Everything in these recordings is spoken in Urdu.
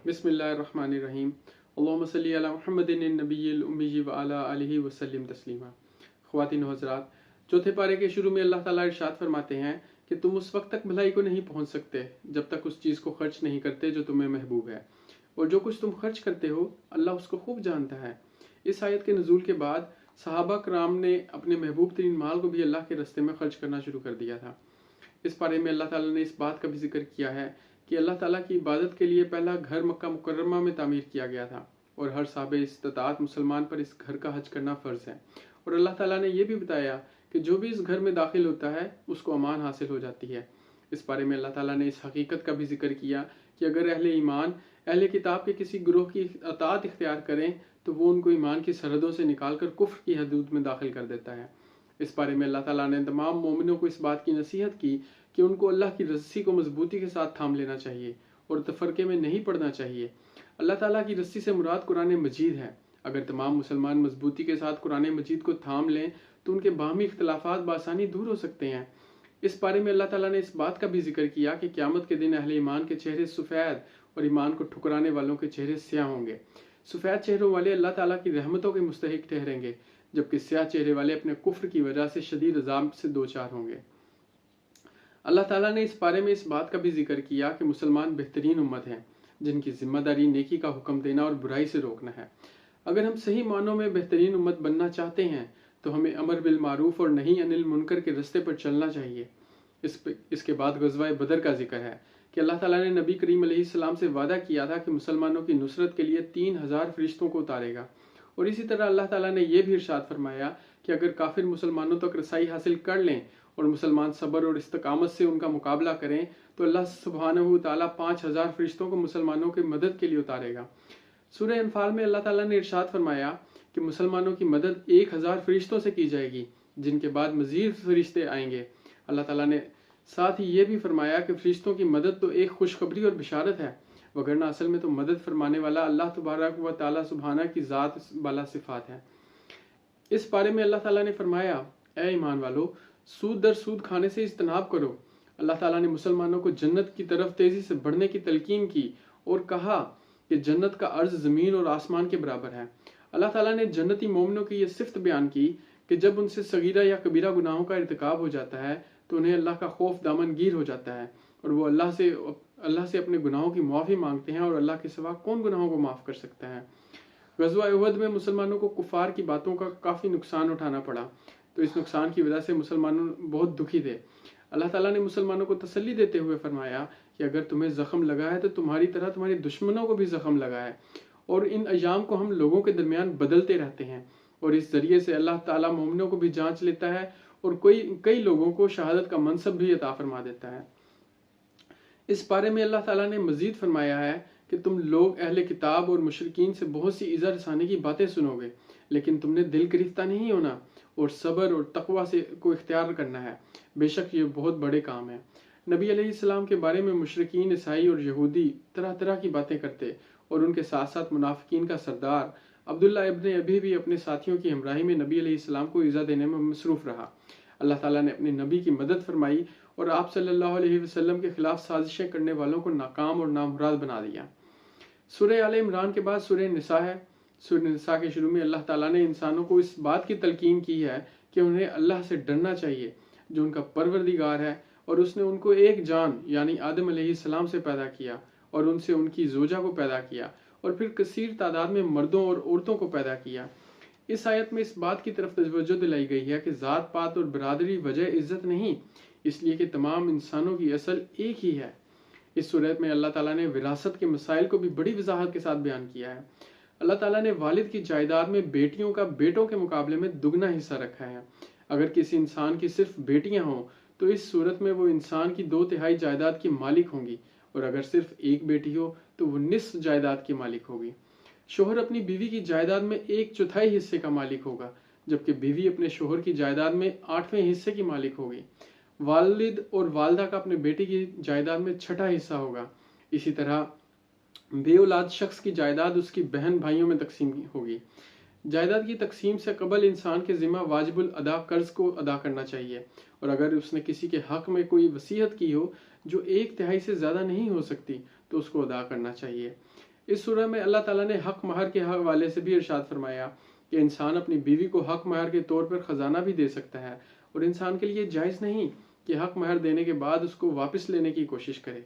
بسم اللہ الرحمن الرحیم اللہم صلی علی محمد النبی الامی وعلی آلہ وسلم تسلیما۔ خواتین و حضرات، چوتھے پارے کے شروع میں اللہ تعالیٰ ارشاد فرماتے ہیں کہ تم اس وقت تک بھلائی کو نہیں پہنچ سکتے جب تک اس چیز کو خرچ نہیں کرتے جو تمہیں محبوب ہے، اور جو کچھ تم خرچ کرتے ہو اللہ اس کو خوب جانتا ہے۔ اس آیت کے نزول کے بعد صحابہ کرام نے اپنے محبوب ترین مال کو بھی اللہ کے راستے میں خرچ کرنا شروع کر دیا تھا۔ اس پارے میں اللہ تعالیٰ نے اس بات کا بھی ذکر کیا ہے کہ اللہ تعالیٰ کی عبادت کے لیے پہلا گھر مکہ مکرمہ میں تعمیر کیا گیا تھا، اور ہر صاحب استطاعت مسلمان پر اس گھر کا حج کرنا فرض ہے۔ اور اللہ تعالیٰ نے یہ بھی بتایا کہ جو بھی اس گھر میں داخل ہوتا ہے اس کو امان حاصل ہو جاتی ہے۔ اس بارے میں اللہ تعالیٰ نے اس حقیقت کا بھی ذکر کیا کہ اگر اہل ایمان اہل کتاب کے کسی گروہ کی اطاعت اختیار کریں تو وہ ان کو ایمان کی سرحدوں سے نکال کر کفر کی حدود میں داخل کر دیتا ہے۔ اس بارے میں اللہ تعالیٰ نے تمام مومنوں کو اس بات کی نصیحت کی کہ ان کو اللہ کی رسی کو مضبوطی کے ساتھ تھام لینا چاہیے اور تفرقے میں نہیں پڑنا چاہیے۔ اللہ تعالیٰ کی رسی سے مراد قرآن مجید ہے۔ اگر تمام مسلمان مضبوطی کے ساتھ قرآن مجید کو تھام لیں تو ان کے باہمی اختلافات بآسانی دور ہو سکتے ہیں۔ اس بارے میں اللہ تعالیٰ نے اس بات کا بھی ذکر کیا کہ قیامت کے دن اہل ایمان کے چہرے سفید اور ایمان کو ٹھکرانے والوں کے چہرے سیاہ ہوں گے۔ سفید چہروں والے اللہ تعالیٰ کی رحمتوں کے مستحق ٹھہریں گے، جبکہ سیاہ چہرے والے اپنے کفر کی وجہ سے شدید عذاب سے دوچار ہوں گے۔ اللہ تعالیٰ نے اس بارے میں اس بات کا بھی ذکر کیا کہ مسلمان بہترین امت ہیں جن کی ذمہ داری نیکی کا حکم دینا اور برائی سے روکنا ہے۔ اگر ہم صحیح معنوں میں بہترین امت بننا چاہتے ہیں تو ہمیں امر بالمعروف اور نہی عن المنکر کے راستے پر چلنا چاہیے۔ اس کے بعد غزوہ بدر کا ذکر ہے کہ اللہ تعالیٰ نے نبی کریم علیہ السلام سے وعدہ کیا تھا کہ مسلمانوں کی نصرت کے لیے 3000 فرشتوں کو اتارے گا، اور اسی طرح اللہ تعالیٰ نے یہ بھی ارشاد فرمایا کہ اگر کافر مسلمانوں تک رسائی حاصل کر لیں اور مسلمان صبر اور استقامت سے ان کا مقابلہ کریں تو اللہ سبحانہ و تعالیٰ 5000 فرشتوں کو مسلمانوں کی مدد کے لیے اتارے گا۔ سورہ انفال میں اللہ تعالیٰ نے ارشاد فرمایا کہ مسلمانوں کی مدد 1000 فرشتوں سے کی جائے گی، جن کے بعد مزید فرشتے آئیں گے۔ اللہ تعالیٰ نے ساتھ ہی یہ بھی فرمایا کہ فرشتوں کی مدد تو ایک خوشخبری اور بشارت ہے، وگرنہ اصل میں تو مدد فرمانے والا اللہ تبارک و تعالیٰ سبحانہ کی ذات بالا صفات ہے۔ اس بارے میں اللہ تعالیٰ نے فرمایا، اے ایمان والو، سود در سود کھانے سے اجتناب کرو۔ اللہ تعالیٰ نے مسلمانوں کو جنت کی طرف تیزی سے بڑھنے کی تلقین کی اور کہا کہ جنت کا عرض زمین اور آسمان کے برابر ہے۔ اللہ تعالیٰ نے جنتی مومنوں کی یہ صفت بیان کی کہ جب ان سے صغیرہ یا کبیرہ گناہوں کا ارتکاب ہو جاتا ہے تو انہیں اللہ کا خوف دامن گیر ہو جاتا ہے، اور وہ اللہ سے اپنے گناہوں کی معافی مانگتے ہیں، اور اللہ کے سوا کون گناہوں کو معاف کر سکتا ہے۔ غزوہ احد میں مسلمانوں کو کفار کی باتوں کا کافی نقصان اٹھانا پڑا، تو اس نقصان کی وجہ سے مسلمان بہت دکھی تھے۔ اللہ تعالیٰ نے مسلمانوں کو تسلی دیتے ہوئے فرمایا کہ اگر تمہیں زخم لگا ہے تو تمہاری طرح تمہارے دشمنوں کو بھی زخم لگا ہے، اور ان ایام کو ہم لوگوں کے درمیان بدلتے رہتے ہیں، اور اس ذریعے سے اللہ تعالیٰ مومنوں کو بھی جانچ لیتا ہے اور کئی لوگوں کو شہادت کا منصب بھی عطا فرما دیتا ہے۔ اس بارے میں اللہ تعالیٰ نے مزید فرمایا ہے کہ تم لوگ اہل کتاب اور مشرکین سے بہت سی ایذا رسانے کی باتیں سنو گے، لیکن تم نے دل گرفتہ نہیں ہونا اور صبر اور تقوی کو اختیار کرنا ہے، بے شک یہ بہت بڑے کام ہیں۔ نبی علیہ السلام کے بارے میں مشرکین عیسائی اور یہودی طرح طرح کی باتیں کرتے، اور ان کے ساتھ ساتھ منافقین کا سردار عبداللہ ابن ابی بھی اپنے ساتھیوں کی ہمراہی میں نبی علیہ السلام کو ایذا دینے میں مصروف رہا۔ اللہ تعالیٰ نے اپنے نبی کی مدد فرمائی اور آپ صلی اللہ علیہ وسلم کے خلاف سازشیں کرنے والوں کو ناکام اور نامراد بنا دیا۔ سورہ آل عمران کے بعد سورہ نساء ہے۔ سورہ نساء کے شروع میں اللہ تعالیٰ نے انسانوں کو اس بات کی تلقین کی ہے کہ انہیں اللہ سے ڈرنا چاہیے جو ان کا پروردگار ہے، اور اس نے ان کو ایک جان یعنی آدم علیہ السلام سے پیدا کیا، اور ان سے ان کی زوجہ کو پیدا کیا، اور پھر کثیر تعداد میں مردوں اور عورتوں کو پیدا کیا۔ اس آیت میں اس بات کی طرف توجہ دلائی گئی ہے کہ ذات پات اور برادری وجہ عزت نہیں، اس لیے کہ تمام انسانوں کی اصل ایک ہی ہے۔ اس صورت میں اللہ تعالیٰ نے وراثت کے مسائل کو بھی بڑی وضاحت کے ساتھ بیان کیا ہے۔ اللہ تعالیٰ نے والد کی جائیداد میں بیٹیوں کا بیٹوں کے مقابلے میں دگنا حصہ رکھا ہے۔ اگر کسی انسان کی صرف بیٹیاں ہوں تو اس صورت میں وہ انسان کی 2/3 جائیداد کی مالک ہوں گی، اور اگر صرف ایک بیٹی ہو تو وہ نصف جائیداد کی مالک ہوگی۔ شوہر اپنی بیوی کی جائیداد میں 1/4 حصے کا مالک ہوگا، جبکہ بیوی اپنے شوہر کی جائیداد میں 8ویں حصے کی مالک ہوگی۔ والد اور والدہ کا اپنے بیٹی کی جائیداد میں 6واں حصہ ہوگا۔ اسی طرح بے اولاد شخص کی جائیداد اس کی بہن بھائیوں میں تقسیم ہوگی۔ جائیداد کی تقسیم سے قبل انسان کے ذمہ واجب الادا قرض کو ادا کرنا چاہیے، اور اگر اس نے کسی کے حق میں کوئی وصیت کی ہو جو 1/3 سے زیادہ نہیں ہو سکتی تو اس کو ادا کرنا چاہیے۔ اس سورہ میں اللہ تعالیٰ نے حق مہر کے حوالے سے بھی ارشاد فرمایا کہ انسان اپنی بیوی کو حق مہر کے طور پر خزانہ بھی دے سکتا ہے، اور انسان کے لیے جائز نہیں کہ حق مہر دینے کے بعد اس کو واپس لینے کی کوشش کرے۔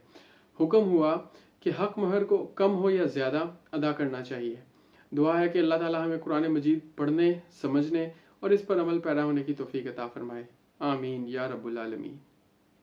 حکم ہوا کہ حق مہر کو کم ہو یا زیادہ ادا کرنا چاہیے۔ دعا ہے کہ اللہ تعالیٰ ہمیں قرآن مجید پڑھنے، سمجھنے اور اس پر عمل پیرا ہونے کی توفیق عطا فرمائے۔ آمین یا رب العالمین۔